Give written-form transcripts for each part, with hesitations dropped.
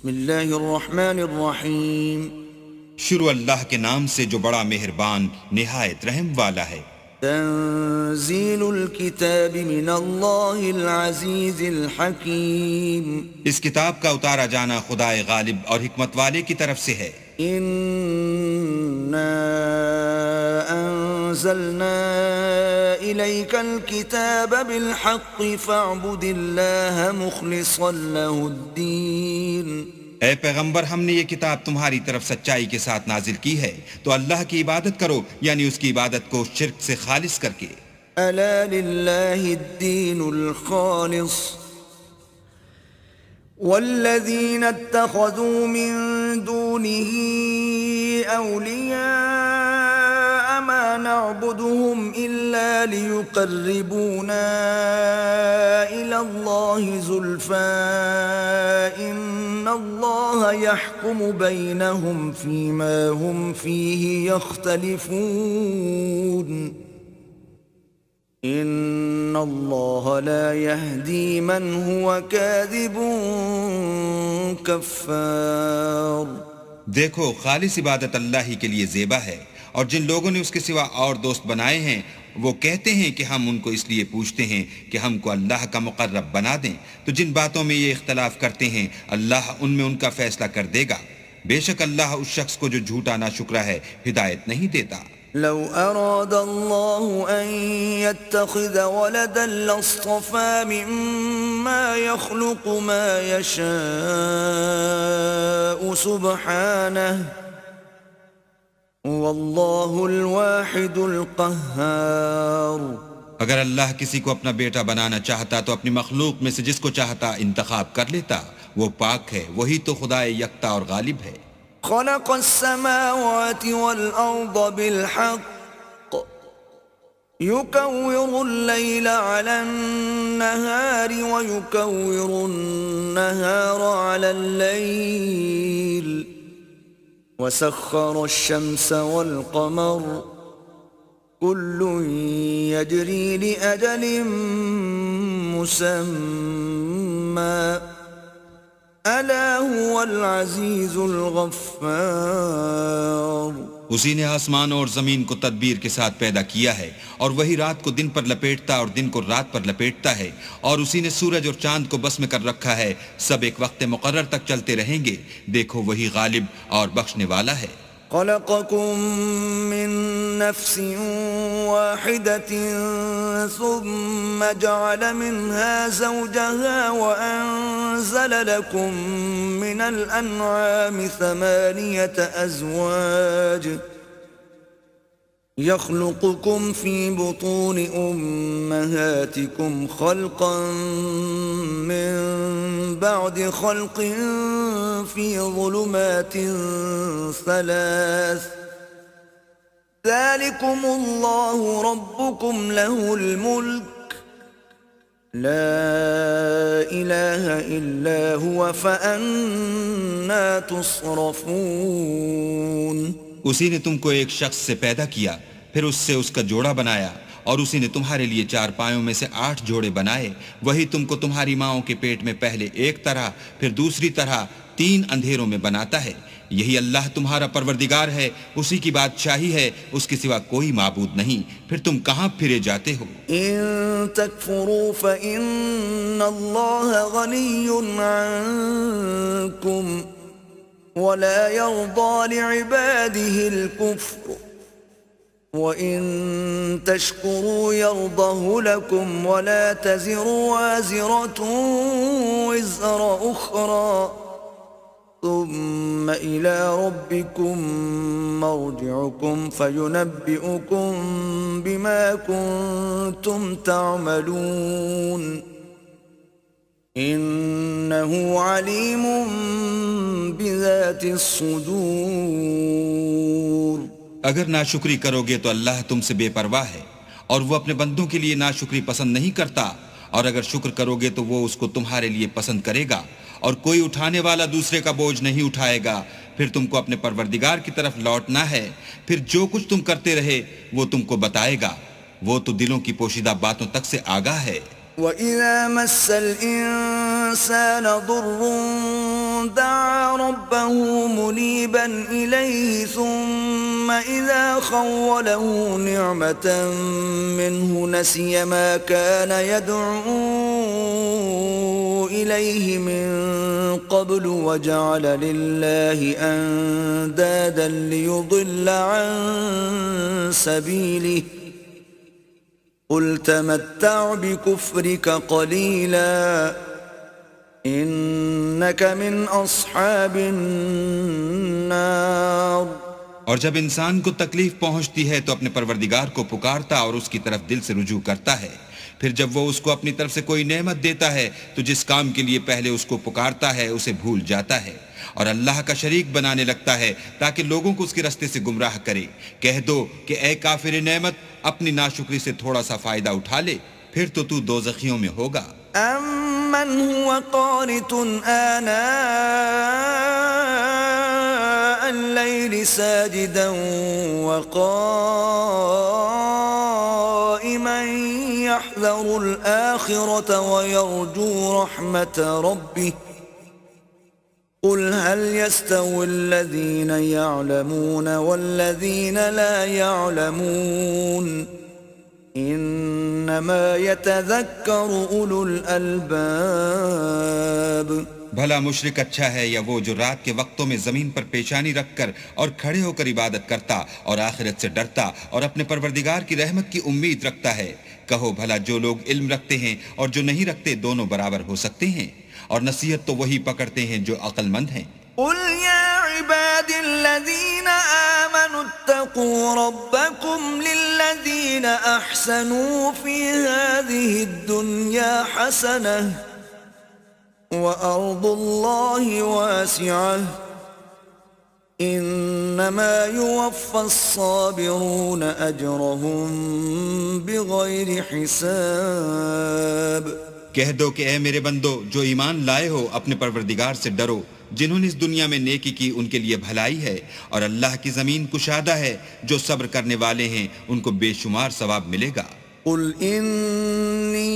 بسم اللہ الرحمن الرحیم. شروع اللہ کے نام سے جو بڑا مہربان نہایت رحم والا ہے. تنزیل الکتاب من اللہ العزیز الحکیم. اس کتاب کا اتارا جانا خدائے غالب اور حکمت والے کی طرف سے ہے. انا انزلنا الیک الکتاب بالحق فاعبد اللہ مخلصا له الدین. اے پیغمبر، ہم نے یہ کتاب تمہاری طرف سچائی کے ساتھ نازل کی ہے، تو اللہ کی عبادت کرو، یعنی اس کی عبادت کو شرک سے خالص کر کے. الا للہ الدین الخالص والذین اتخذوا من دونه اولیاء ما نعبدهم الا ليقربونا الى الله زلفى ان الله يحكم بينهم فيما هم فيه يختلفون ان اللہ لا يهدي من هو كاذب کفار. دیکھو، خالص عبادت اللہ ہی کے لیے زیبا ہے، اور جن لوگوں نے اس کے سوا اور دوست بنائے ہیں وہ کہتے ہیں کہ ہم ان کو اس لیے پوچھتے ہیں کہ ہم کو اللہ کا مقرب بنا دیں، تو جن باتوں میں یہ اختلاف کرتے ہیں اللہ ان میں ان کا فیصلہ کر دے گا. بے شک اللہ اس شخص کو جو جھوٹا ناشکرا ہے ہدایت نہیں دیتا. لو اراد اللہ ان يتخذ ولدا لاصطفى مما يخلق ما يشاء سبحانه واللہ الواحد القہار. اگر اللہ کسی کو اپنا بیٹا بنانا چاہتا تو اپنی مخلوق میں سے جس کو چاہتا انتخاب کر لیتا. وہ پاک ہے، وہی تو خدائے یکتا اور غالب ہے. خلق السماوات والأرض بالحق يكور الليل على النهار ويكور النهار على الليل وسخر الشمس والقمر كل يجري لأجل مسمى الا هو العزیز الغفار. اسی نے آسمان اور زمین کو تدبیر کے ساتھ پیدا کیا ہے، اور وہی رات کو دن پر لپیٹتا اور دن کو رات پر لپیٹتا ہے، اور اسی نے سورج اور چاند کو بس میں کر رکھا ہے. سب ایک وقت مقرر تک چلتے رہیں گے. دیکھو، وہی غالب اور بخشنے والا ہے. خلقكم من نفس واحدة ثم جعل منها زوجها وأنزل لكم من الأنعام 8 أزواج يخلقكم في بطون أمهاتكم خلقا من بعد خلق في ظلمات 3 ذلكم الله ربكم له الملك لا إله إلا هو فأنا تصرفون. اسی نے تم کو ایک شخص سے پیدا کیا، پھر اس سے اس کا جوڑا بنایا، اور اسی نے تمہارے لیے 4 پایوں میں سے 8 جوڑے بنائے. وہی تم کو تمہاری ماؤں کے پیٹ میں پہلے ایک طرح پھر دوسری طرح 3 اندھیروں میں بناتا ہے. یہی اللہ تمہارا پروردگار ہے، اسی کی بادشاہی ہے، اس کے سوا کوئی معبود نہیں. پھر تم کہاں پھرے جاتے ہو؟ ان تکفروا فإن اللہ غنی عنکم ولا يرضى لعباده الكفر وَإِن تَشْكُرُوا يَرْضَهُ لَكُمْ وَلَا تَزِرُ وَازِرَةٌ وِزْرَ أُخْرَى ثُمَّ إِلَى رَبِّكُمْ مَرْجِعُكُمْ فَيُنَبِّئُكُمْ بِمَا كُنْتُمْ تَعْمَلُونَ إِنَّهُ عَلِيمٌ بِذَاتِ الصُّدُورِ. اگر ناشکری کرو گے تو اللہ تم سے بے پرواہ ہے، اور وہ اپنے بندوں کے لیے ناشکری پسند نہیں کرتا. اور اگر شکر کرو گے تو وہ اس کو تمہارے لیے پسند کرے گا، اور کوئی اٹھانے والا دوسرے کا بوجھ نہیں اٹھائے گا. پھر تم کو اپنے پروردگار کی طرف لوٹنا ہے، پھر جو کچھ تم کرتے رہے وہ تم کو بتائے گا. وہ تو دلوں کی پوشیدہ باتوں تک سے آگاہ ہے. وَإِذَا مَسَّ الْإِنسَانَ ضُرٌّ دعا ربه منيبا إليه ثم إذا خوله نعمة منه نسي ما كان يدعو إليه من قبل وجعل لله أندادا ليضل عن سبيله قل تمتع بكفرك قليلا إنك من أصحاب النار. اور جب انسان کو تکلیف پہنچتی ہے تو اپنے پروردگار کو پکارتا اور اس کی طرف دل سے رجوع کرتا ہے. پھر جب وہ اس کو اپنی طرف سے کوئی نعمت دیتا ہے تو جس کام کے لیے پہلے اس کو پکارتا ہے اسے بھول جاتا ہے اور اللہ کا شریک بنانے لگتا ہے تاکہ لوگوں کو اس کے راستے سے گمراہ کرے. کہہ دو کہ اے کافر نعمت اپنی ناشکری سے تھوڑا سا فائدہ اٹھا لے پھر تو دوزخیوں میں ہوگا. أَمَّنْ هُوَ قَانِتٌ آنَاءَ اللَّيْلِ سَاجِدًا وَقَائِمًا يَحْذَرُ الْآخِرَةَ وَيَرْجُو رَحْمَةَ رَبِّهِ قُلْ هَلْ يَسْتَوِي الَّذِينَ يَعْلَمُونَ وَالَّذِينَ لَا يَعْلَمُونَ انما يتذكر اولو الالباب. بھلا مشرک اچھا ہے یا وہ جو رات کے وقتوں میں زمین پر پیشانی رکھ کر اور کھڑے ہو کر عبادت کرتا اور آخرت سے ڈرتا اور اپنے پروردگار کی رحمت کی امید رکھتا ہے. کہو بھلا جو لوگ علم رکھتے ہیں اور جو نہیں رکھتے دونوں برابر ہو سکتے ہیں؟ اور نصیحت تو وہی پکڑتے ہیں جو عقل مند ہیں. قل يا عباد الذين آمنوا اتقوا ربكم للذين أحسنوا في هذه الدنيا حسنة وأرض الله واسعة إنما يوفى الصابرون أجرهم بغير حساب. کہہ دو کہ اے میرے بندو جو ایمان لائے ہو اپنے پروردگار سے ڈرو. جنہوں نے اس دنیا میں نیکی کی ان کے لیے بھلائی ہے اور اللہ کی زمین کشادہ ہے. جو صبر کرنے والے ہیں ان کو بے شمار ثواب ملے گا. قل إني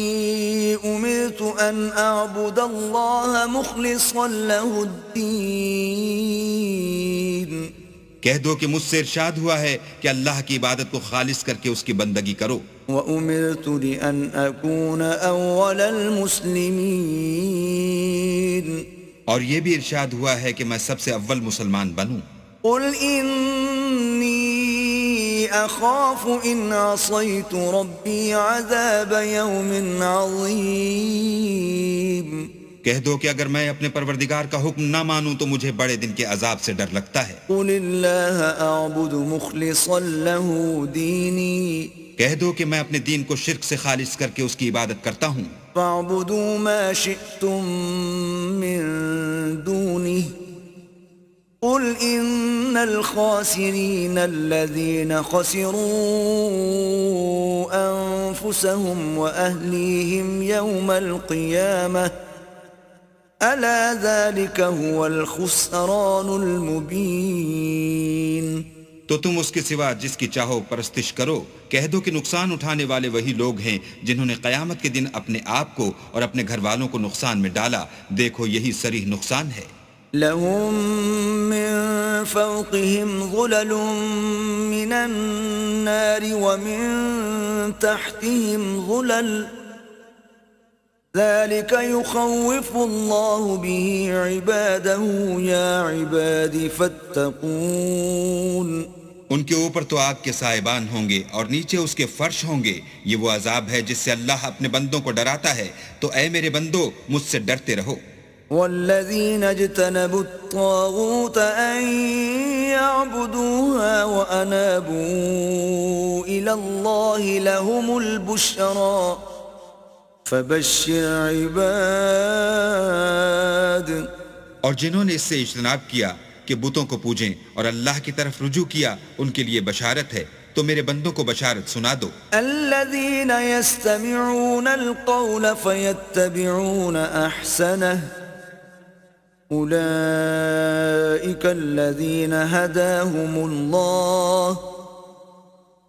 أمرت أن أعبد الله مخلصا له الدين. کہہ دو کہ مجھ سے ارشاد ہوا ہے کہ اللہ کی عبادت کو خالص کر کے اس کی بندگی کرو. وَأُمِرْتُ لِأَنْ أَكُونَ أَوَّلَ الْمُسْلِمِينَ. اور یہ بھی ارشاد ہوا ہے کہ میں سب سے اول مسلمان بنوں. قُلْ إِنِّي أَخَافُ إِنْ عَصَيْتُ رَبِّي عَذَابَ يَوْمٍ عَظِيمٍ. کہہ دو کہ اگر میں اپنے پروردگار کا حکم نہ مانوں تو مجھے بڑے دن کے عذاب سے ڈر لگتا ہے. قُلِ اللَّهَ أَعْبُدُ مُخْلِصًا لَهُ دِينِي. کہہ دو کہ میں اپنے دین کو شرک سے خالص کر کے اس کی عبادت کرتا ہوں. فَاعْبُدُوا مَا شِئْتُم مِّن دُونِهِ قُلْ إِنَّ الْخَاسِرِينَ الَّذِينَ خَسِرُوا أَنفُسَهُمْ وَأَهْلِيهِمْ يَوْمَ الْقِيَامَةِ أَلَا ذَلِكَ هُوَ الْخُسْرَانُ الْمُبِينُ. تو تم اس کے سوا جس کی چاہو پرستش کرو. کہہ دو کہ نقصان اٹھانے والے وہی لوگ ہیں جنہوں نے قیامت کے دن اپنے آپ کو اور اپنے گھر والوں کو نقصان میں ڈالا. دیکھو یہی صریح نقصان ہے. لهم من فوقهم ظلل من النار ومن تحتهم ظلل ذلك يخوف الله به عباده يا عباد فاتقون. ان کے اوپر تو آگ کے سائبان ہوں گے اور نیچے اس کے فرش ہوں گے. یہ وہ عذاب ہے جس سے اللہ اپنے بندوں کو ڈراتا ہے. تو اے میرے بندو مجھ سے ڈرتے رہو. والذين اجتنبوا الطاغوت أن يعبدوها وأنابوا إلى الله لهم البشرى فبشر عباد. اور جنہوں نے اس سے اجتناب کیا کہ بتوں کو پوجیں اور اللہ کی طرف رجوع کیا ان کے لیے بشارت ہے. تو میرے بندوں کو بشارت سنا دو. الذين يستمعون القول فيتبعون أحسنه أولئك الذين هداهم الله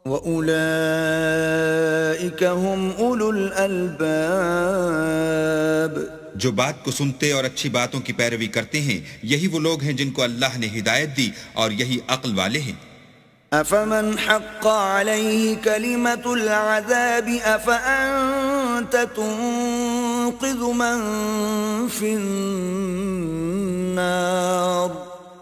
وأولئك هم أولو الألباب. جو بات کو سنتے اور اچھی باتوں کی پیروی کرتے ہیں یہی وہ لوگ ہیں جن کو اللہ نے ہدایت دی اور یہی عقل والے ہیں۔ أفمن حق عليه كلمة العذاب أفأنت تنقذ من في النار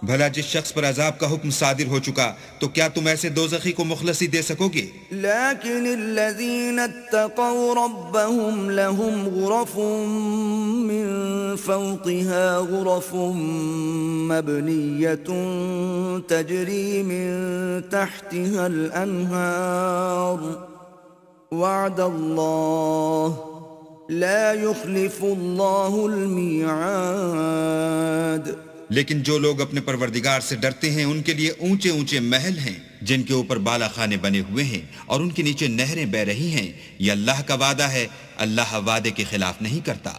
بھلا جس شخص پر عذاب کا حکم صادر ہو چکا تو کیا تم ایسے دوزخی کو مخلصی دے سکو گے؟ لكن الذين اتقوا ربهم لهم غرف من فوقها غرف مبنية تجري من تحتها الأنهار وعد الله لا يخلف الله الميعاد۔ لیکن جو لوگ اپنے پروردگار سے ڈرتے ہیں ان کے لیے اونچے اونچے محل ہیں جن کے اوپر بالا خانے بنے ہوئے ہیں اور ان کے نیچے نہریں بہ رہی ہیں، یہ اللہ کا وعدہ ہے، اللہ وعدے کے خلاف نہیں کرتا۔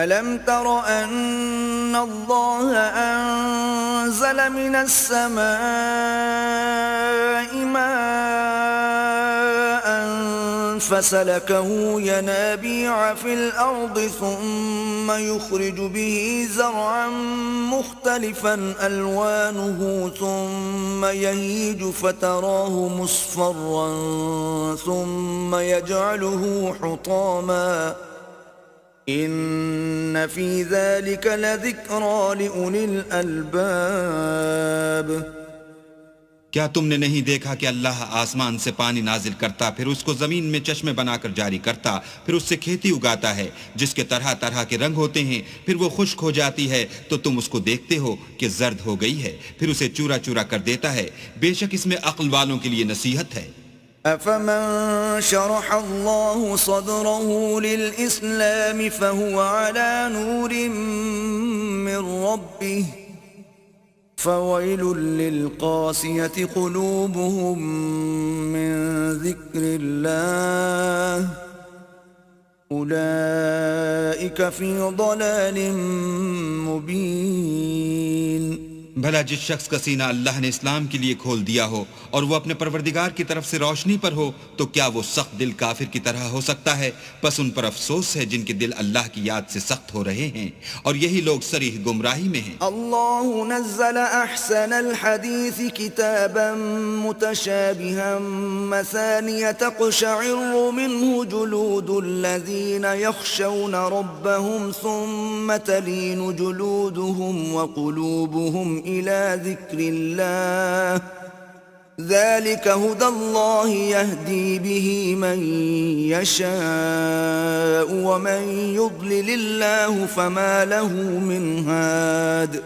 أَلَمْ تَرَ أَنَّ اللَّهَ أَنزَلَ مِنَ السَّمَاءِ مَاءً فَسَلَكَهُ يَنَابِيعَ فِي الْأَرْضِ ثُمَّ يُخْرِجُ بِهِ زَرْعًا مُخْتَلِفًا أَلْوَانُهُ ثُمَّ يَهِيجُ فَتَرَاهُ مُصْفَرًّا ثُمَّ يَجْعَلُهُ حُطَامًا إِنَّ فِي ذَلِكَ لَذِكْرَى لِأُولِي الْأَلْبَابِ۔ کیا تم نے نہیں دیکھا کہ اللہ آسمان سے پانی نازل کرتا، پھر اس کو زمین میں چشمے بنا کر جاری کرتا، پھر اس سے کھیتی اگاتا ہے جس کے طرح طرح کے رنگ ہوتے ہیں، پھر وہ خشک ہو جاتی ہے تو تم اس کو دیکھتے ہو کہ زرد ہو گئی ہے، پھر اسے چورا چورا کر دیتا ہے، بے شک اس میں عقل والوں کے لیے نصیحت ہے۔ أَفَمَن شَرَحَ اللَّهُ صَدْرَهُ لِلْإِسْلَامِ فَهُوَ عَلَى نُورٍ مِّن رَّبِّهِ فَوَيْلٌ لِّلْقَاسِيَةِ قُلُوبُهُم مِّن ذِكْرِ اللَّهِ أُولَئِكَ فِي ضَلَالٍ مُّبِينٍ۔ بھلا جس شخص کا سینہ اللہ نے اسلام کے لیے کھول دیا ہو اور وہ اپنے پروردگار کی طرف سے روشنی پر ہو تو کیا وہ سخت دل کافر کی طرح ہو سکتا ہے؟ پس ان پر افسوس ہے جن کے دل اللہ کی یاد سے سخت ہو رہے ہیں اور یہی لوگ صریح گمراہی میں ہیں۔ اللہ نزل احسن الحدیث کتابا متشابها مثانیہ تقشعر منه جلود الذین یخشون ربهم ثم تلین جلودهم وقلوبهم إلى ذكر الله ذلك هدى الله يهدي به من يشاء ومن يضلل الله فما له من هاد۔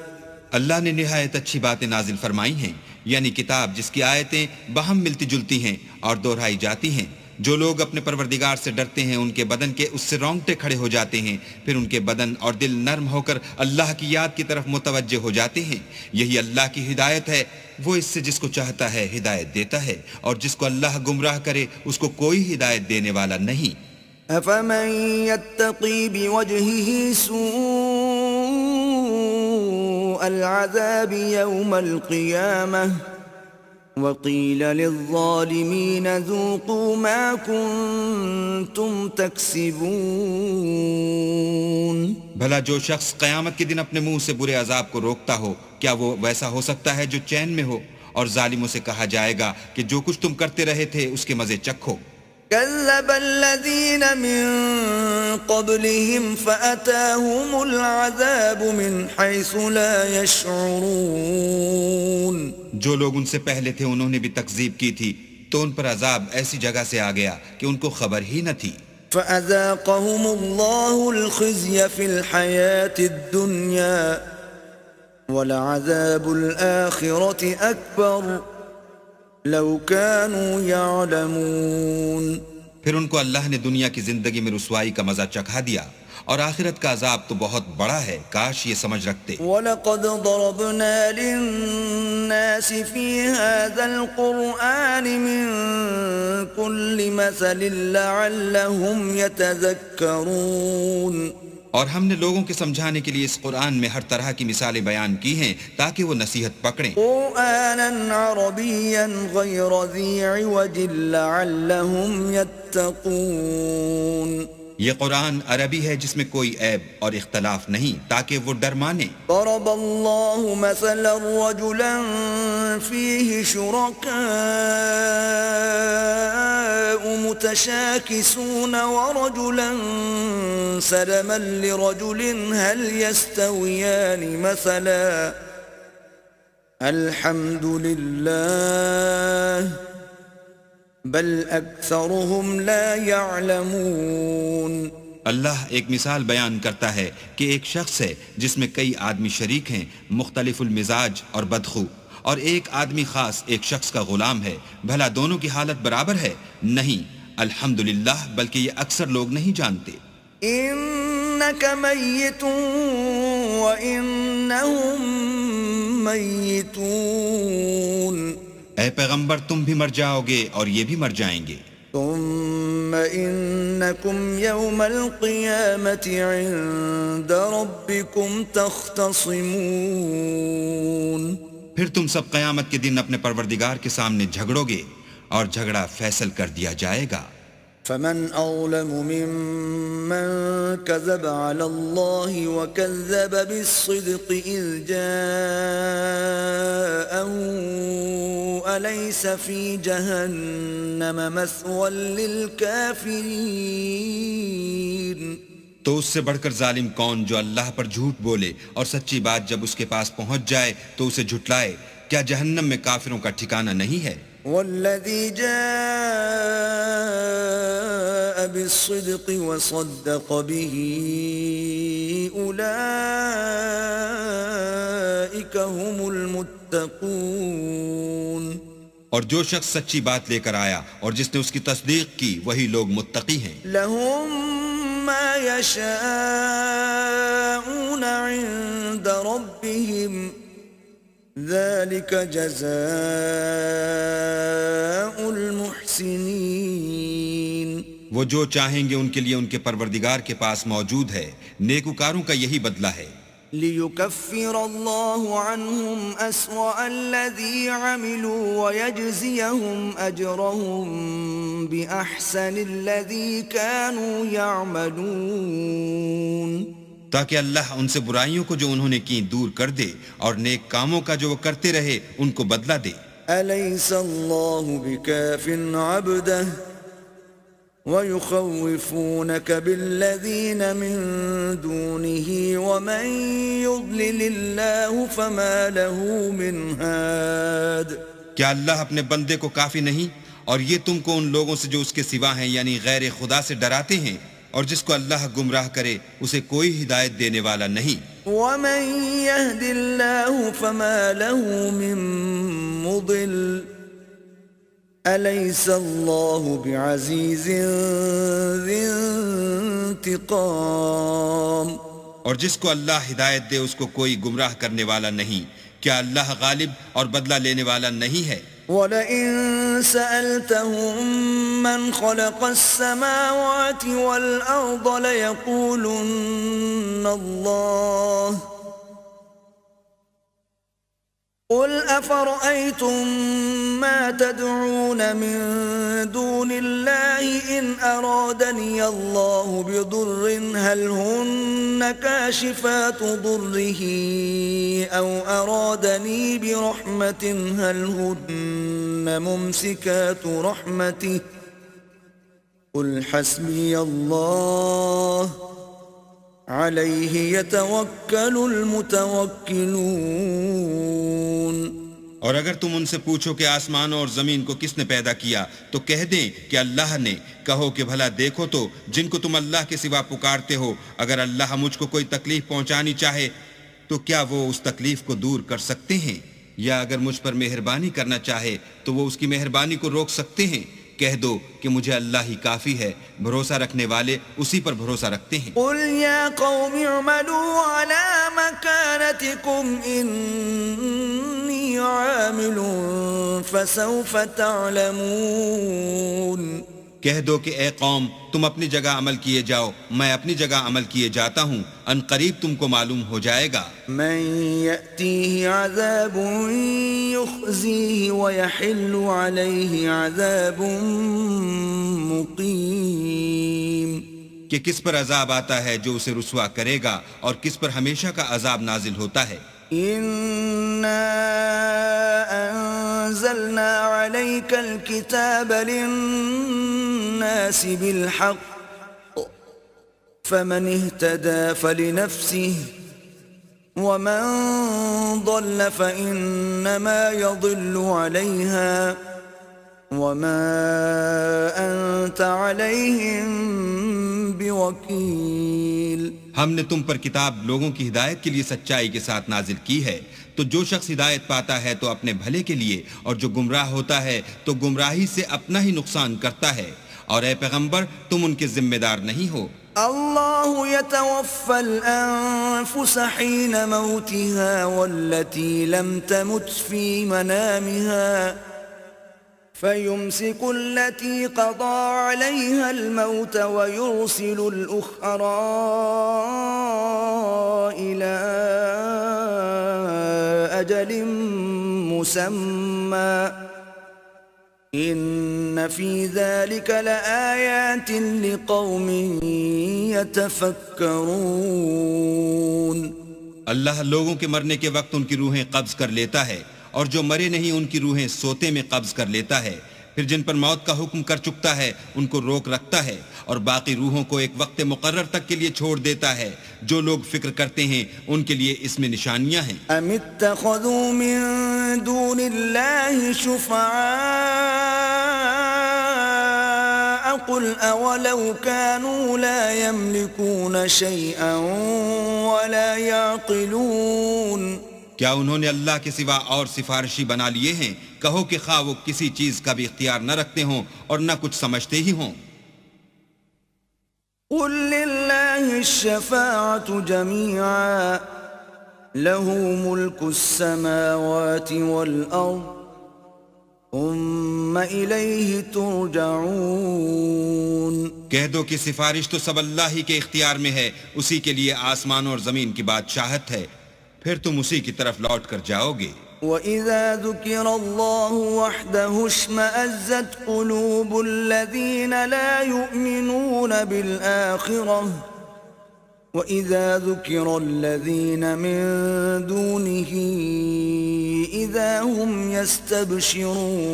اللہ نے نہایت اچھی باتیں نازل فرمائی ہیں، یعنی کتاب جس کی آیتیں باہم ملتی جلتی ہیں اور دہرائی جاتی ہیں۔ جو لوگ اپنے پروردگار سے ڈرتے ہیں ان کے بدن کے اس سے رونگٹے کھڑے ہو جاتے ہیں، پھر ان کے بدن اور دل نرم ہو کر اللہ کی یاد کی طرف متوجہ ہو جاتے ہیں۔ یہی اللہ کی ہدایت ہے، وہ اس سے جس کو چاہتا ہے ہدایت دیتا ہے، اور جس کو اللہ گمراہ کرے اس کو کوئی ہدایت دینے والا نہیں۔ أَفَمَن يَتَّقِي بِوَجْهِهِ سُوءَ الْعَذَابِ يَوْمَ الْقِيَامَةِ وَقِيلَ لِلظَّالِمِينَ ذُوقُوا مَا كُنتُمْ تَكْسِبُونَ۔ بھلا جو شخص قیامت کے دن اپنے منہ سے برے عذاب کو روکتا ہو، کیا وہ ویسا ہو سکتا ہے جو چین میں ہو؟ اور ظالموں سے کہا جائے گا کہ جو کچھ تم کرتے رہے تھے اس کے مزے چکھو۔ كذب الذين من قبلهم فأتاهم العذاب من حيث لا يشعرون۔ جو لوگ ان سے پہلے تھے انہوں نے بھی تکذیب کی تھی تو ان پر عذاب ایسی جگہ سے آ گیا کہ ان کو خبر ہی نہ تھی۔ فأذاقهم الله الخزي في الحياة الدنيا ولعذاب الآخرة أكبر لو كانوا يعلمون۔ پھر ان کو اللہ نے دنیا کی زندگی میں رسوائی کا مزہ چکھا دیا اور آخرت کا عذاب تو بہت بڑا ہے، کاش یہ سمجھ رکھتے۔ وَلَقَدْ ضَرَبْنَا لِلنَّاسِ فِي هَذَا الْقُرْآنِ مِنْ كُلِّ مَثَلٍ لَعَلَّهُمْ يَتَذَكَّرُونَ۔ اور ہم نے لوگوں کے سمجھانے کے لیے اس قرآن میں ہر طرح کی مثالیں بیان کی ہیں تاکہ وہ نصیحت پکڑیں۔ قرآنًا عربيًّا غير ذي عوج لعلهم يتقون۔ یہ قرآن عربی ہے جس میں کوئی عیب اور اختلاف نہیں تاکہ وہ ڈر مانے۔ ضرب الله مثلا رجلا فيه شركاء متشاكسون ورجلا سلما لرجل هل يستويان مثلا الحمد لله بل اکثرهم لا يعلمون۔ اللہ ایک مثال بیان کرتا ہے کہ ایک شخص ہے جس میں کئی آدمی شریک ہیں مختلف المزاج اور بدخو، اور ایک آدمی خاص ایک شخص کا غلام ہے، بھلا دونوں کی حالت برابر ہے؟ نہیں، الحمدللہ، بلکہ یہ اکثر لوگ نہیں جانتے۔ انک میت وانہم میتون، اے پیغمبر تم بھی مر جاؤ گے اور یہ بھی مر جائیں گے۔ ثم انکم یوم القیامت عند ربکم تختصمون، پھر تم سب قیامت کے دن اپنے پروردگار کے سامنے جھگڑو گے اور جھگڑا فیصل کر دیا جائے گا۔ فمن اظلم ممن كذب على الله وكذب بالصدق اذ جاءه اليس في جهنم مثوى للكافرين۔ تو اس سے بڑھ کر ظالم کون جو اللہ پر جھوٹ بولے اور سچی بات جب اس کے پاس پہنچ جائے تو اسے جھٹلائے؟ کیا جہنم میں کافروں کا ٹھکانہ نہیں ہے؟ والذي جاء بالصدق وصدق به أولئك هم المتقون، اور جو شخص سچی بات لے کر آیا اور جس نے اس کی تصدیق کی وہی لوگ متقی ہیں۔ لهم ما يشاءون عند ربهم ذلك جزاء المحسنین، وہ جو چاہیں گے ان کے لیے ان کے پروردگار کے پاس موجود ہے، نیکوکاروں کا یہی بدلہ ہے۔ لِيُكَفِّرَ اللَّهُ عَنْهُمْ أَسْوَأَ الَّذِي عَمِلُوا وَيَجْزِيَهُمْ أَجْرَهُمْ بِأَحْسَنِ الَّذِي كَانُوا يَعْمَلُونَ، تاکہ اللہ ان سے برائیوں کو جو انہوں نے کی دور کر دے اور نیک کاموں کا جو وہ کرتے رہے ان کو بدلہ دے۔ أَلَيْسَ اللَّهُ بِكَافٍ عَبْدَهُ وَيُخَوِّفُونَكَ بِالَّذِينَ مِن دُونِهِ وَمَن يُضْلِلِ اللَّهُ فَمَا لَهُ مِنْ هَادٍ۔ کیا اللہ اپنے بندے کو کافی نہیں اور یہ تم کو ان لوگوں سے جو اس کے سوا ہیں یعنی غیر خدا سے ڈراتے ہیں، اور جس کو اللہ گمراہ کرے اسے کوئی ہدایت دینے والا نہیں۔ وَمَن يَهْدِ اللَّهُ فَمَا لَهُ مِن مُضِلٍّ أَلَيْسَ اللَّهُ بِعَزِيزٍ ذِي انتقام، اور جس کو اللہ ہدایت دے اس کو کوئی گمراہ کرنے والا نہیں۔ کیا اللہ غالب اور بدلہ لینے والا نہیں ہے؟ وَلَئِن سَأَلْتَهُم مَّنْ خَلَقَ السَّمَاوَاتِ وَالْأَرْضَ لَيَقُولُنَّ اللَّهُ قُلْ أَفَرَأَيْتُم مَّا تَدْعُونَ مِن دُونِ اللَّهِ إِنْ أَرَادَنِيَ اللَّهُ بِضُرٍّ هَلْ هُنَّ كَاشِفَاتُ ضُرِّهِ أَوْ أَرَادَنِي بِرَحْمَةٍ هَلْ هُنَّ مُمْسِكَاتُ رَحْمَتِهِ قُلْ حَسْبِيَ اللَّهُ عَلَيْهِ يَتَوَكَّلُ الْمُتَوَكِّلُونَ۔ اور اگر تم ان سے پوچھو کہ آسمانوں اور زمین کو کس نے پیدا کیا تو کہہ دیں کہ اللہ نے۔ کہو کہ بھلا دیکھو تو جن کو تم اللہ کے سوا پکارتے ہو، اگر اللہ مجھ کو کوئی تکلیف پہنچانی چاہے تو کیا وہ اس تکلیف کو دور کر سکتے ہیں؟ یا اگر مجھ پر مہربانی کرنا چاہے تو وہ اس کی مہربانی کو روک سکتے ہیں؟ کہہ دو کہ مجھے اللہ ہی کافی ہے، بھروسہ رکھنے والے اسی پر بھروسہ رکھتے ہیں۔ قُلْ يَا قَوْمِ اعْمَلُوا عَلَى مَكَانَتِكُمْ إِنِّي عَامِلٌ فَسَوْفَ تَعْلَمُونَ۔ کہہ دو کہ اے قوم تم اپنی جگہ عمل کیے جاؤ، میں اپنی جگہ عمل کیے جاتا ہوں، ان قریب تم کو معلوم ہو جائے گا۔ من يأتيه عذاب يخزيه ويحل عليه عذاب مقيم۔ کہ کس پر عذاب آتا ہے جو اسے رسوا کرے گا اور کس پر ہمیشہ کا عذاب نازل ہوتا ہے. إنا أنزلنا عليك الكتاب للناس بالحق فمن اهتدى فلنفسه ومن ضل فإنما يضل عليها وما أنت عليهم بوكيل. ہم نے تم پر کتاب لوگوں کی ہدایت کے لیے سچائی کے ساتھ نازل کی ہے، تو جو شخص ہدایت پاتا ہے تو اپنے بھلے کے لیے، اور جو گمراہ ہوتا ہے تو گمراہی سے اپنا ہی نقصان کرتا ہے، اور اے پیغمبر تم ان کے ذمہ دار نہیں ہو. الله يتوفى الأنفس حين موتها والتي لم تمت في منامها فيمسك التي قضى عليها الموت ويرسل الأخرى إلى أجل مسمى إن في ذلك لآيات لقوم يتفكرون. اللہ لوگوں کے مرنے کے وقت ان کی روحیں قبض کر لیتا ہے، اور جو مرے نہیں ان کی روحیں سوتے میں قبض کر لیتا ہے، پھر جن پر موت کا حکم کر چکتا ہے ان کو روک رکھتا ہے، اور باقی روحوں کو ایک وقت مقرر تک کے لیے چھوڑ دیتا ہے. جو لوگ فکر کرتے ہیں ان کے لیے اس میں نشانیاں ہیں. ام اتخذوا من دون الله شفعاء قل اولو كانوا لا يملكون شيئا ولا يعقلون. کیا انہوں نے اللہ کے سوا اور سفارشی بنا لیے ہیں؟ کہو کہ خواہ وہ کسی چیز کا بھی اختیار نہ رکھتے ہوں اور نہ کچھ سمجھتے ہی ہوں. قل لله الشفاعة جميعا له ملك السماوات والأرض ثم إليه ترجعون. کہہ دو کہ سفارش تو سب اللہ ہی کے اختیار میں ہے، اسی کے لیے آسمان اور زمین کی بادشاہت ہے، پھر تم اسی کی طرف لوٹ کر جاؤ گے. وَإِذَا ذُكِرَ اللَّهُ وَحْدَهُ اشْمَأَزَّتْ قُلُوبُ الَّذِينَ لَا يُؤْمِنُونَ بِالْآخِرَةِ وَإِذَا ذُكِرَ الَّذِينَ مِن دُونِهِ إِذَا هُمْ يَسْتَبْشِرُونَ.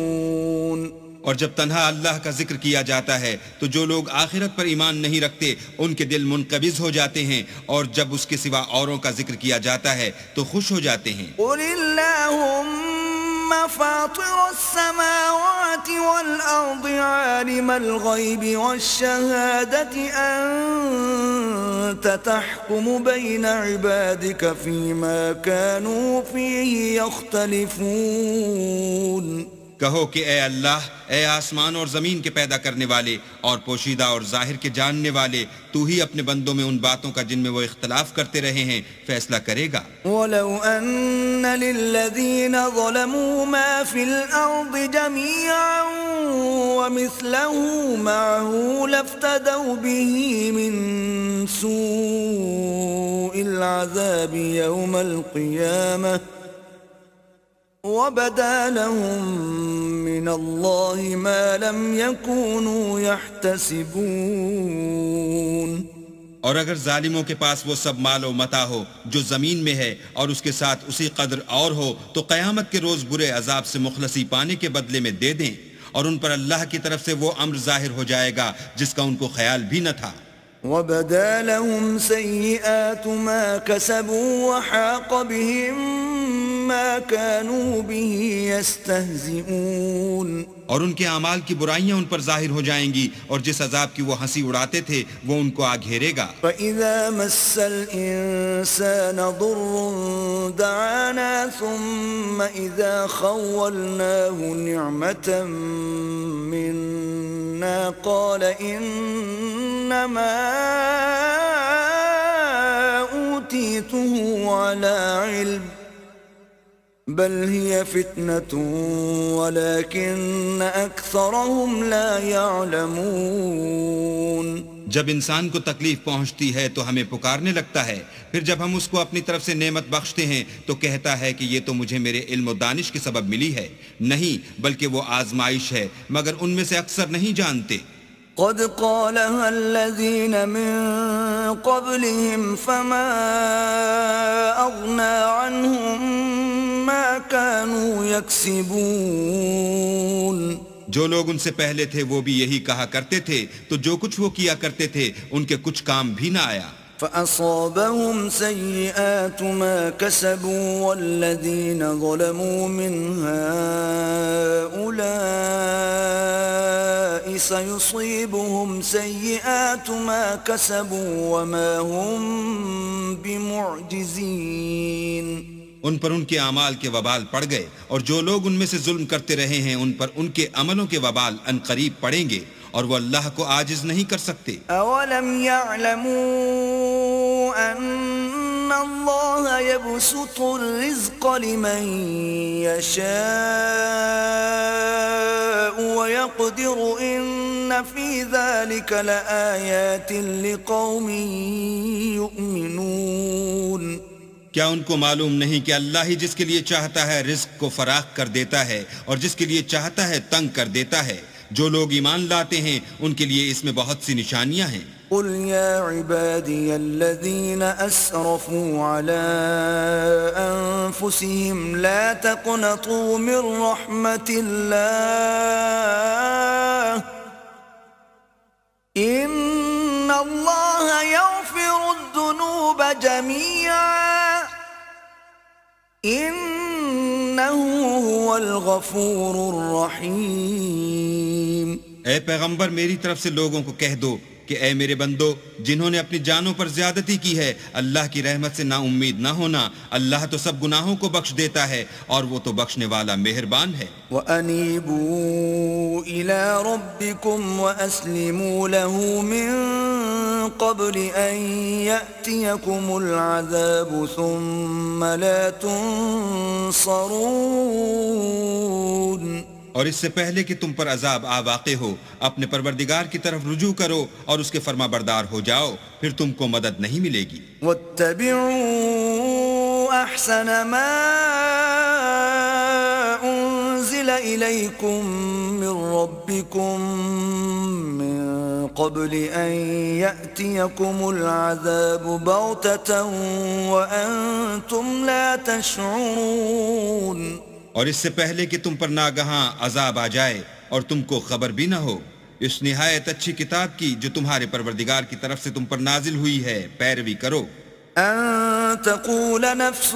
اور جب تنہا اللہ کا ذکر کیا جاتا ہے تو جو لوگ آخرت پر ایمان نہیں رکھتے ان کے دل منقبض ہو جاتے ہیں، اور جب اس کے سوا اوروں کا ذکر کیا جاتا ہے تو خوش ہو جاتے ہیں. قُلِ اللَّهُمَّ فَاطِرَ السَّمَاوَاتِ وَالْأَرْضِ عَالِمَ الْغَيْبِ وَالشَّهَادَةِ أَنْتَ تَحْكُمُ بَيْنَ عِبَادِكَ فِيمَا كَانُوا فِيهِ يَخْتَلِفُونَ. کہو کہ اے اللہ، اے آسمان اور زمین کے پیدا کرنے والے اور پوشیدہ اور ظاہر کے جاننے والے، تو ہی اپنے بندوں میں ان باتوں کا جن میں وہ اختلاف کرتے رہے ہیں فیصلہ کرے گا. وَلَوْ أَنَّ لِلَّذِينَ ظَلَمُوا مَا فِي الْأَرْضِ جَمِيعًا وَمِثْلَهُ مَعَهُ لَافْتَدَوْا بِهِ مِنْ سُوءِ الْعَذَابِ يَوْمَ الْقِيَامَةِ وَبَدَا لَهُم مِّنَ اللَّهِ مَا لَمْ يَكُونُوا يَحْتَسِبُونَ. اور اگر ظالموں کے پاس وہ سب مال و متاع ہو جو زمین میں ہے اور اس کے ساتھ اسی قدر اور ہو تو قیامت کے روز برے عذاب سے مخلصی پانے کے بدلے میں دے دیں، اور ان پر اللہ کی طرف سے وہ امر ظاہر ہو جائے گا جس کا ان کو خیال بھی نہ تھا. وَبَدَا لَهُمْ سَيِّئَاتُ مَا كَسَبُوا وَحَاقَ بِهِمْ مَا كَانُوا بِهِ يَسْتَهْزِئُونَ. اور ان کے اعمال کی برائیاں ان پر ظاہر ہو جائیں گی، اور جس عذاب کی وہ ہنسی اڑاتے تھے وہ ان کو آ گھیرے گا. فَإِذَا مَسَّ الْإِنسَانَ ضُرٌّ دَعَانَا ثُمَّ إِذَا خَوَّلْنَاهُ نِعْمَةً مِنَّا قَالَ إِنَّمَا أُوتِيتُهُ عَلَى عِلْمٍ بل هي فتنة ولكن أكثرهم لا يعلمون. جب انسان کو تکلیف پہنچتی ہے تو ہمیں پکارنے لگتا ہے، پھر جب ہم اس کو اپنی طرف سے نعمت بخشتے ہیں تو کہتا ہے کہ یہ تو مجھے میرے علم و دانش کے سبب ملی ہے. نہیں، بلکہ وہ آزمائش ہے، مگر ان میں سے اکثر نہیں جانتے. قد قالها الذين من قبلهم فما أغنى عنهم ما كانوا يكسبون. جو لوگ ان سے پہلے تھے وہ بھی یہی کہا کرتے تھے، تو جو کچھ وہ کیا کرتے تھے ان کے کچھ کام بھی نہ آیا. فأصابهم سيئات ما كسبوا والذين ظلموا من هؤلاء سيصيبهم سيئات ما كسبوا وما هم بمعجزين. ان پر ان کے اعمال کے وبال پڑ گئے، اور جو لوگ ان میں سے ظلم کرتے رہے ہیں ان پر ان کے عملوں کے وبال ان قریب پڑیں گے، اور وہ اللہ کو عاجز نہیں کر سکتے. اولم يعلموا ان الله يبسط الرزق لمن يشاء ويقدر ان في ذلك لآيات لقوم يؤمنون. کیا ان کو معلوم نہیں کہ اللہ ہی جس کے لیے چاہتا ہے رزق کو فراخ کر دیتا ہے اور جس کے لیے چاہتا ہے تنگ کر دیتا ہے؟ جو لوگ ایمان لاتے ہیں ان کے لیے اس میں بہت سی نشانیاں ہیں. قل يا عبادي الذين أسرفوا على أنفسهم لا تقنطوا من رحمة الله إن الله يغفر الذنوب جميعا إنه هو الغفور الرحيم. اے پیغمبر میری طرف سے لوگوں کو کہہ دو کہ اے میرے بندو، جنہوں نے اپنی جانوں پر زیادتی کی ہے، اللہ کی رحمت سے نا امید نہ ہونا. اللہ تو سب گناہوں کو بخش دیتا ہے اور وہ تو بخشنے والا مہربان ہے. وَأَنِيبُوا إِلَىٰ رَبِّكُمْ وَأَسْلِمُوا لَهُ مِن قَبْلِ أَن يَأْتِيَكُمُ الْعَذَابُ ثُمَّ لَا تُنصَرُونَ. اور اس سے پہلے کہ تم پر عذاب آ واقع ہو، اپنے پروردگار کی طرف رجوع کرو اور اس کے فرما بردار ہو جاؤ، پھر تم کو مدد نہیں ملے گی. وَاتَّبِعُوا أَحْسَنَ مَا أُنزِلَ إِلَيْكُم مِّن رَّبِّكُم مِّن قَبْلِ أَن يَأْتِيَكُمُ الْعَذَابُ بَغْتَةً وَأَنتُمْ لَا تَشْعُرُونَ. اور اس سے پہلے کہ تم پر ناگہاں عذاب آ جائے اور تم کو خبر بھی نہ ہو، اس نہایت اچھی کتاب کی جو تمہارے پروردگار کی طرف سے تم پر نازل ہوئی ہے پیروی کرو. ان تقول نفس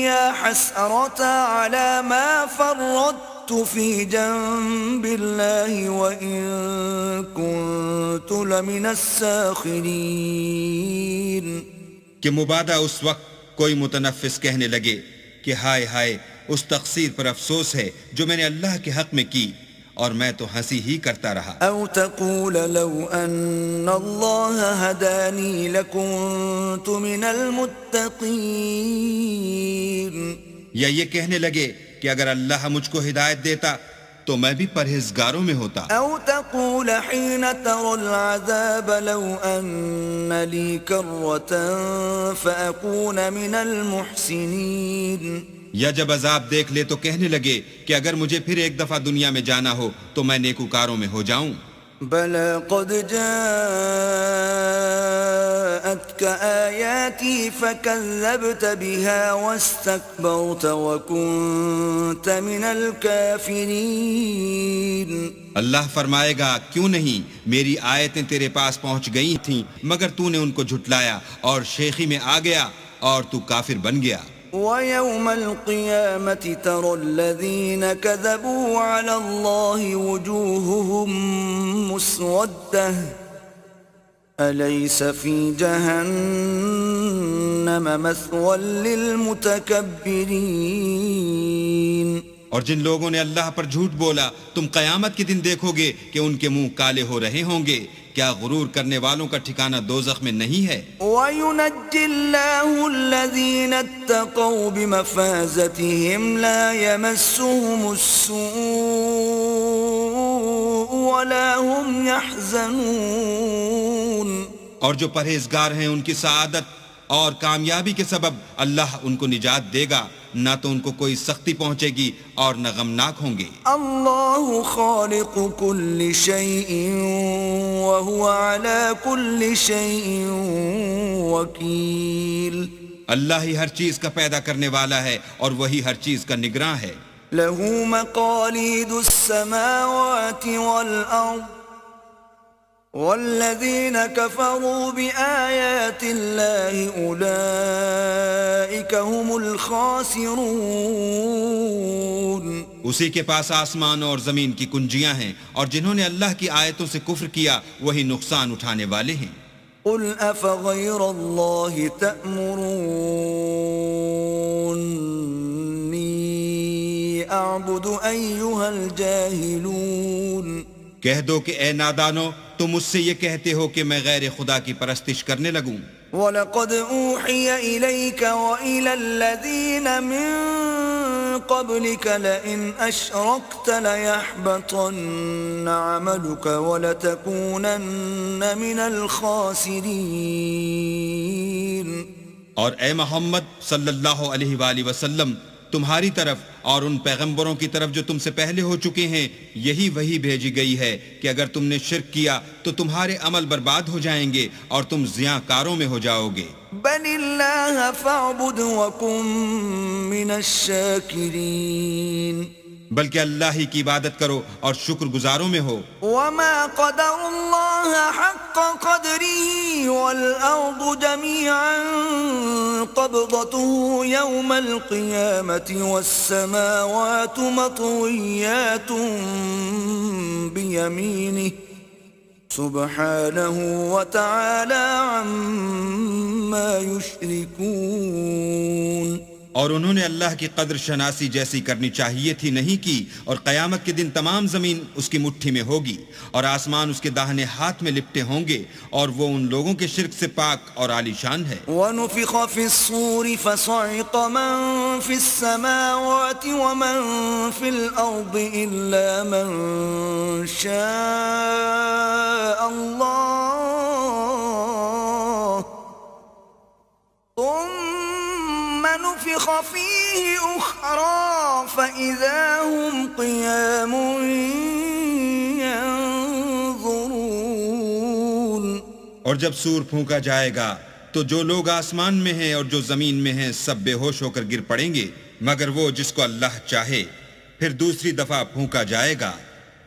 یا حسرة على ما فرطت في جنب الله وإن كنت لمن الساخرين. کہ مبادہ اس وقت کوئی متنفس کہنے لگے کہ ہائے ہائے، اس تقصیر پر افسوس ہے جو میں نے اللہ کے حق میں کی، اور میں تو ہنسی ہی کرتا رہا. او تقول لو ان اللہ ہدانی لکنت من المتقین. یا یہ کہنے لگے کہ اگر اللہ مجھ کو ہدایت دیتا تو میں بھی پرہیزگاروں میں ہوتا. او تقول حين ترى العذاب لو ان لي كرة فأكون من المحسنين. یا جب عذاب دیکھ لے تو کہنے لگے کہ اگر مجھے پھر ایک دفعہ دنیا میں جانا ہو تو میں نیکوکاروں میں ہو جاؤں. بلى قد جاءتك آياتي فكذبت بها واستكبرت وكنت من الكافرين. اللہ فرمائے گا کیوں نہیں، میری آیتیں تیرے پاس پہنچ گئی تھیں مگر تو نے ان کو جھٹلایا اور شیخی میں آ گیا اور تو کافر بن گیا. وَيَوْمَ الْقِيَامَةِ تَرَى الَّذِينَ كَذَبُوا عَلَى اللَّهِ وُجُوهُهُمْ مُسْوَدَّةٌ أَلَيْسَ فِي جَهَنَّمَ مَثْوًى لِّلْمُتَكَبِّرِينَ. اور جن لوگوں نے اللہ پر جھوٹ بولا تم قیامت کے دن دیکھو گے کہ ان کے منہ کالے ہو رہے ہوں گے. کیا غرور کرنے والوں کا ٹھکانہ دوزخ میں نہیں ہے؟ وَيُنَجِّ اللَّهُ الَّذِينَ اتَّقَوْا بِمَفَازَتِهِمْ لَا يَمَسُّهُمُ السُّوءُ وَلَا هُمْ يَحْزَنُونَ. اور جو پرہیزگار ہیں ان کی سعادت اور کامیابی کے سبب اللہ ان کو نجات دے گا، نہ تو ان کو کوئی سختی پہنچے گی اور نہ غمناک ہوں گے۔ اللہ خالق كل شيء وهو على كل شيء وكيل۔ اللہ ہی ہر چیز کا پیدا کرنے والا ہے اور وہی ہر چیز کا نگراں ہے۔ له مقاليد السماوات والأرض والذين كفروا بآيات الله أولئك هم الخاسرون۔ اسی کے پاس آسمان اور زمین کی کنجیاں ہیں، اور جنہوں نے اللہ کی آیتوں سے کفر کیا وہی نقصان اٹھانے والے ہیں۔ قل أفغير الله تأمروني أعبد أيها الجاهلون۔ کہہ دو کہ اے نادانو، تم مجھ سے یہ کہتے ہو کہ میں غیر خدا کی پرستش کرنے لگوں۔ وَلَقَدْ أُوحِيَ إِلَيْكَ وَإِلَى الَّذِينَ مِن قَبْلِكَ لَئِنْ أَشْرَكْتَ لَيَحْبَطَنَّ عَمَلُكَ وَلَتَكُونَنَّ مِنَ الْخَاسِرِينَ۔ اور اے محمد صلی اللہ علیہ وآلہ وسلم، تمہاری طرف اور ان پیغمبروں کی طرف جو تم سے پہلے ہو چکے ہیں یہی وہی بھیجی گئی ہے کہ اگر تم نے شرک کیا تو تمہارے عمل برباد ہو جائیں گے اور تم زیاں کاروں میں ہو جاؤ گے۔ بل اللہ فاعبد وکن من الشاکرین، بلکہ اللہ ہی کی عبادت کرو اور شکر گزاروں میں ہو۔ وما قدر اللہ حق قدره والارض جميعا قبضته يوم القيامة والسماوات مطويات بيمينه سبحانه وتعالى عما يشركون۔ اور انہوں نے اللہ کی قدر شناسی جیسی کرنی چاہیے تھی نہیں کی، اور قیامت کے دن تمام زمین اس کی مٹھی میں ہوگی اور آسمان اس کے داہنے ہاتھ میں لپٹے ہوں گے، اور وہ ان لوگوں کے شرک سے پاک اور عالی شان ہے۔ وَنُفِخَ فِي الصُّورِ فَصَعِقَ مَن فِي السَّمَاوَاتِ وَمَن فِي الْأَرْضِ إِلَّا مَن شَاءَ اللَّهُ ثُمَّ نُفِخَ فِيهِ أُخْرَى فَإِذَا هُمْ قِيَامٌ يَنظُرُونَ۔ اور جب سور پھونکا جائے گا تو جو لوگ آسمان میں ہیں اور جو زمین میں ہیں سب بے ہوش ہو کر گر پڑیں گے، مگر وہ جس کو اللہ چاہے۔ پھر دوسری دفعہ پھونکا جائے گا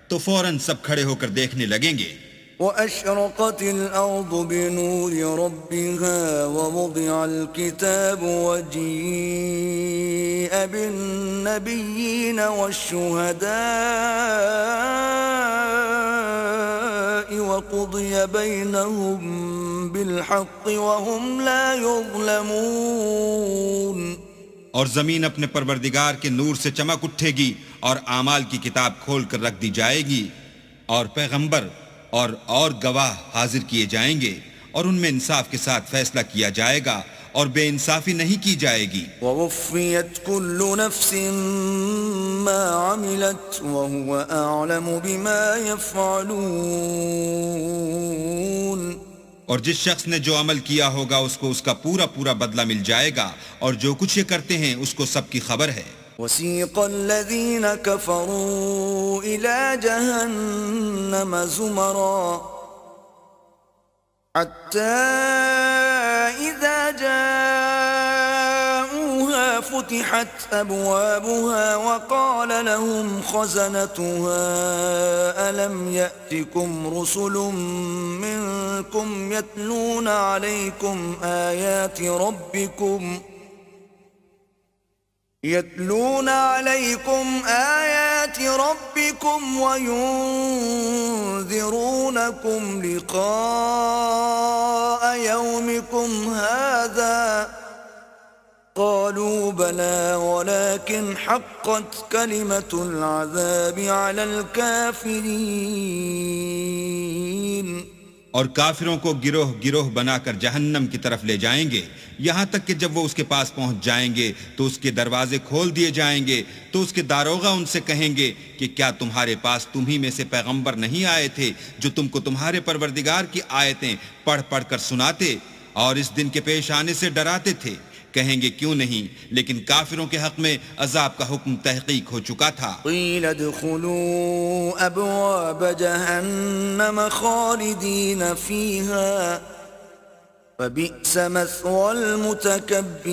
تو فوراً سب کھڑے ہو کر دیکھنے لگیں گے۔ وَأَشْرَقَتِ الْأَرْضُ بِنُورِ رَبِّهَا وَوُضِعَ الْكِتَابُ وَجِيءَ بِالنَّبِيِّينَ وَالشُّهَدَاءِ وَقُضِيَ بَيْنَهُم بِالْحَقِّ وَهُمْ لَا يُظْلَمُونَ۔ اور زمین اپنے پروردگار کے نور سے چمک اٹھے گی اور اعمال کی کتاب کھول کر رکھ دی جائے گی، اور پیغمبر اور گواہ حاضر کیے جائیں گے، اور ان میں انصاف کے ساتھ فیصلہ کیا جائے گا اور بے انصافی نہیں کی جائے گی۔ وَوَفِّيَتْ كُلُّ نَفْسٍ مَّا عَمِلَتْ وَهُوَ أَعْلَمُ بِمَا يَفْعَلُونَ۔ اور جس شخص نے جو عمل کیا ہوگا اس کو اس کا پورا پورا بدلہ مل جائے گا، اور جو کچھ یہ کرتے ہیں اس کو سب کی خبر ہے۔ وَسِيقَ الَّذِينَ كَفَرُوا إِلَى جَهَنَّمَ زُمَرًا حَتَّى إِذَا جَاءُوهَا فُتِحَتْ أَبْوَابُهَا وَقَالَ لَهُمْ خَزَنَتُهَا أَلَمْ يَأْتِكُمْ رُسُلٌ مِّنكُمْ يَتْلُونَ عَلَيْكُمْ آيَاتِ رَبِّكُمْ وَيُنذِرُونَكُمْ لِقَاءَ يَوْمِكُمْ هَذَا قَالُوا بَلَى وَلَكِنْ حَقَّتْ كَلِمَةُ الْعَذَابِ عَلَى الْكَافِرِينَ۔ اور کافروں کو گروہ گروہ بنا کر جہنم کی طرف لے جائیں گے، یہاں تک کہ جب وہ اس کے پاس پہنچ جائیں گے تو اس کے دروازے کھول دیے جائیں گے، تو اس کے داروغہ ان سے کہیں گے کہ کیا تمہارے پاس تمہیں میں سے پیغمبر نہیں آئے تھے جو تم کو تمہارے پروردگار کی آیتیں پڑھ پڑھ کر سناتے؟ اور اس دن کے پیش آنے سے ڈراتے تھے. کہیں گے کیوں نہیں، لیکن کافروں کے حق میں عذاب کا حکم تحقیق ہو چکا تھا. قیل ادخلوا ابواب جہنم خالدین فیہا فبئس مثوى المتکبرین.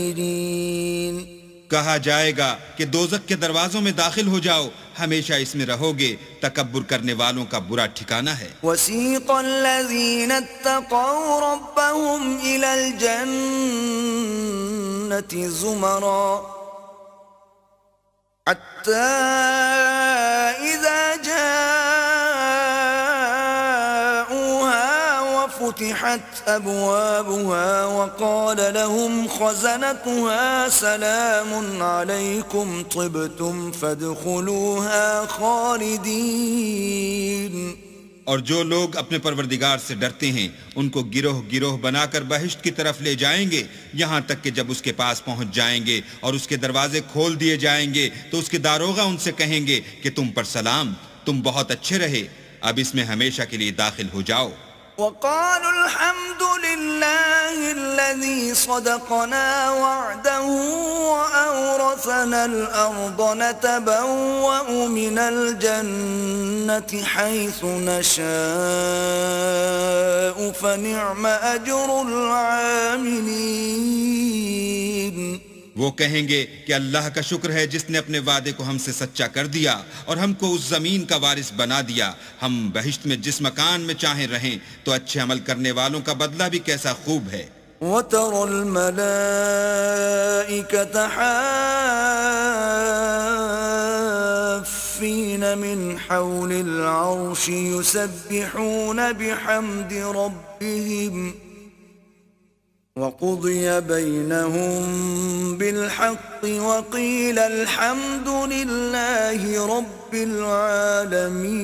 کہا جائے گا کہ دوزخ کے دروازوں میں داخل ہو جاؤ، ہمیشہ اس میں رہو گے، تکبر کرنے والوں کا برا ٹھکانہ ہے. وسیق الذین اتقوا ربهم الى الجنة زمرا حتى اذا جاءوها وفتحت ابوابها وقال لهم خزنتها سلام عليكم طبتم فادخلوها خالدين. اور جو لوگ اپنے پروردگار سے ڈرتے ہیں ان کو گروہ گروہ بنا کر بہشت کی طرف لے جائیں گے، یہاں تک کہ جب اس کے پاس پہنچ جائیں گے اور اس کے دروازے کھول دیے جائیں گے تو اس کے داروغہ ان سے کہیں گے کہ تم پر سلام، تم بہت اچھے رہے، اب اس میں ہمیشہ کے لیے داخل ہو جاؤ. وقالوا الحمد لله الذي صدقنا وعده وأورثنا الأرض نتبوأ من الجنة حيث نشاء فنعم أجر العاملين. وہ کہیں گے کہ اللہ کا شکر ہے جس نے اپنے وعدے کو ہم سے سچا کر دیا اور ہم کو اس زمین کا وارث بنا دیا. ہم بہشت میں جس مکان میں چاہیں رہیں، تو اچھے عمل کرنے والوں کا بدلہ بھی کیسا خوب ہے. وَتَرَى الْمَلَائِكَةَ حَافِّينَ مِنْ حَوْلِ الْعَرْشِ يُسَبِّحُونَ بِحَمْدِ رَبِّهِمْ وَقُضِيَ بَيْنَهُم بِالْحَقِّ وَقِيلَ الْحَمْدُ لِلَّهِ رَبِّ الْعَالَمِينَ.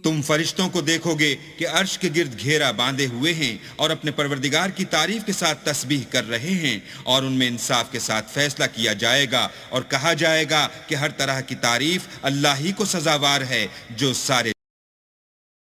تم فرشتوں کو دیکھو گے کہ عرش کے گرد گھیرا باندھے ہوئے ہیں اور اپنے پروردگار کی تعریف کے ساتھ تسبیح کر رہے ہیں، اور ان میں انصاف کے ساتھ فیصلہ کیا جائے گا اور کہا جائے گا کہ ہر طرح کی تعریف اللہ ہی کو سزاوار ہے جو سارے